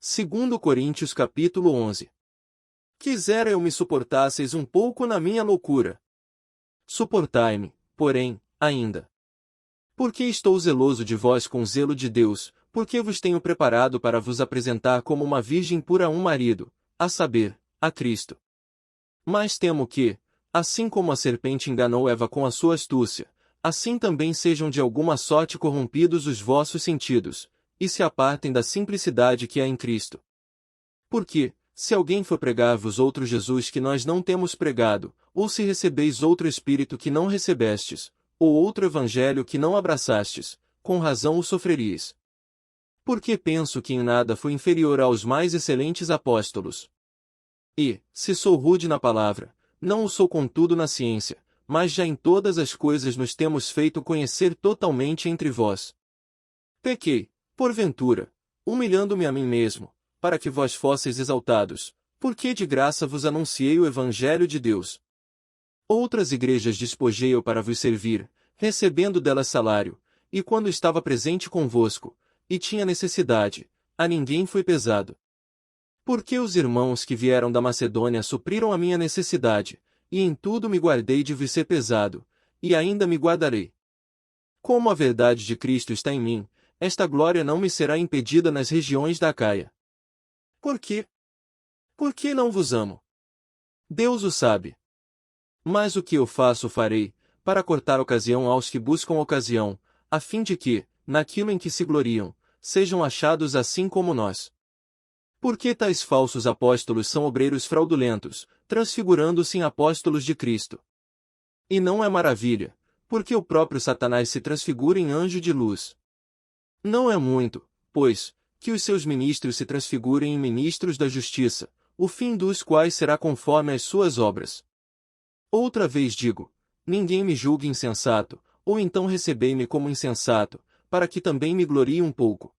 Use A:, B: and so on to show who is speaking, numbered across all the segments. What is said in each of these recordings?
A: 2 Coríntios capítulo 11. Quisera eu me suportasseis um pouco na minha loucura. Suportai-me, porém, ainda. Porque estou zeloso de vós com zelo de Deus, porque vos tenho preparado para vos apresentar como uma virgem pura a um marido, a saber, a Cristo. Mas temo que, assim como a serpente enganou Eva com a sua astúcia, assim também sejam de alguma sorte corrompidos os vossos sentidos, e se apartem da simplicidade que há em Cristo. Porque, se alguém for pregar-vos outro Jesus que nós não temos pregado, ou se recebeis outro Espírito que não recebestes, ou outro Evangelho que não abraçastes, com razão o sofreríeis. Porque penso que em nada fui inferior aos mais excelentes apóstolos. E, se sou rude na palavra, não o sou contudo na ciência, mas já em todas as coisas nos temos feito conhecer totalmente entre vós. Pequei, porventura, humilhando-me a mim mesmo, para que vós fosseis exaltados, porque de graça vos anunciei o Evangelho de Deus. Outras igrejas despojei eu para vos servir, recebendo delas salário, e quando estava presente convosco, e tinha necessidade, a ninguém foi pesado. Porque os irmãos que vieram da Macedônia supriram a minha necessidade, e em tudo me guardei de vos ser pesado, e ainda me guardarei. Como a verdade de Cristo está em mim, esta glória não me será impedida nas regiões da Acaia. Por quê? Porque não vos amo. Deus o sabe. Mas o que eu faço farei, para cortar ocasião aos que buscam ocasião, a fim de que, naquilo em que se gloriam, sejam achados assim como nós. Porque tais falsos apóstolos são obreiros fraudulentos, transfigurando-se em apóstolos de Cristo. E não é maravilha, porque o próprio Satanás se transfigura em anjo de luz. Não é muito, pois, que os seus ministros se transfigurem em ministros da justiça, o fim dos quais será conforme as suas obras. Outra vez digo, ninguém me julgue insensato, ou então recebei-me como insensato, para que também me glorie um pouco.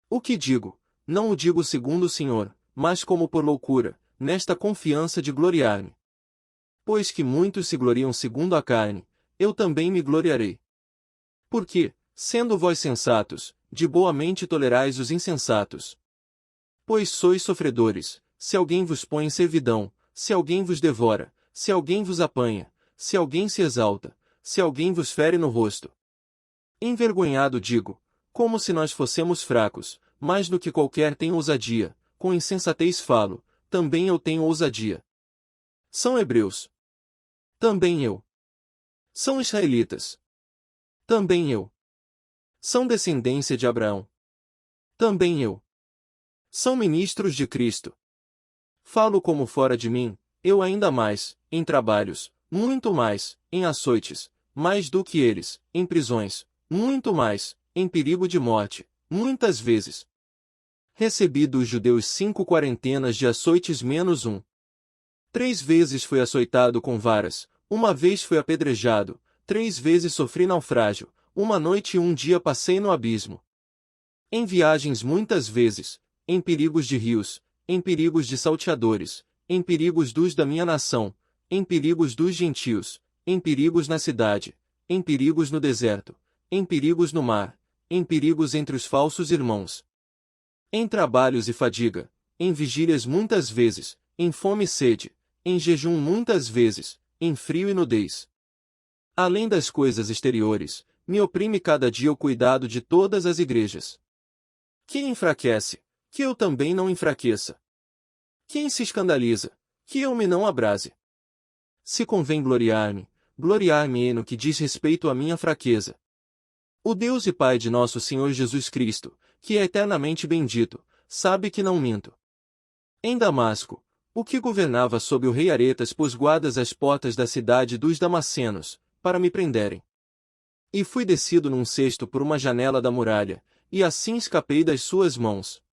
A: O que digo, não o digo segundo o Senhor, mas como por loucura, nesta confiança de gloriar-me. Pois que muitos se gloriam segundo a carne, eu também me gloriarei. Porque, sendo vós sensatos, de boa mente tolerais os insensatos. Pois sois sofredores, se alguém vos põe em servidão, se alguém vos devora, se alguém vos apanha, se alguém se exalta, se alguém vos fere no rosto. Envergonhado digo, como se nós fossemos fracos, mais do que qualquer tem ousadia, com insensatez falo, também eu tenho ousadia. São hebreus. Também eu. São israelitas. Também eu. São descendência de Abraão. Também eu. São ministros de Cristo. Falo como fora de mim, eu ainda mais, em trabalhos, muito mais, em açoites, mais do que eles, em prisões, muito mais, em perigo de morte, muitas vezes. Recebi dos judeus 5 quarentenas de açoites menos um. 3 vezes fui açoitado com varas, uma vez fui apedrejado, 3 vezes sofri naufrágio, uma noite e um dia passei no abismo. Em viagens muitas vezes, em perigos de rios, em perigos de salteadores, em perigos dos da minha nação, em perigos dos gentios, em perigos na cidade, em perigos no deserto, em perigos no mar, em perigos entre os falsos irmãos. Em trabalhos e fadiga, em vigílias muitas vezes, em fome e sede, em jejum muitas vezes, em frio e nudez. Além das coisas exteriores, me oprime cada dia o cuidado de todas as igrejas. Quem enfraquece, que eu também não enfraqueça. Quem se escandaliza, que eu me não abrase. Se convém gloriar-me, gloriar-me-ei no que diz respeito à minha fraqueza. O Deus e Pai de nosso Senhor Jesus Cristo, que é eternamente bendito, sabe que não minto. Em Damasco, o que governava sob o rei Aretas pôs guardas às portas da cidade dos Damascenos, para me prenderem. E fui descido num cesto por uma janela da muralha, e assim escapei das suas mãos.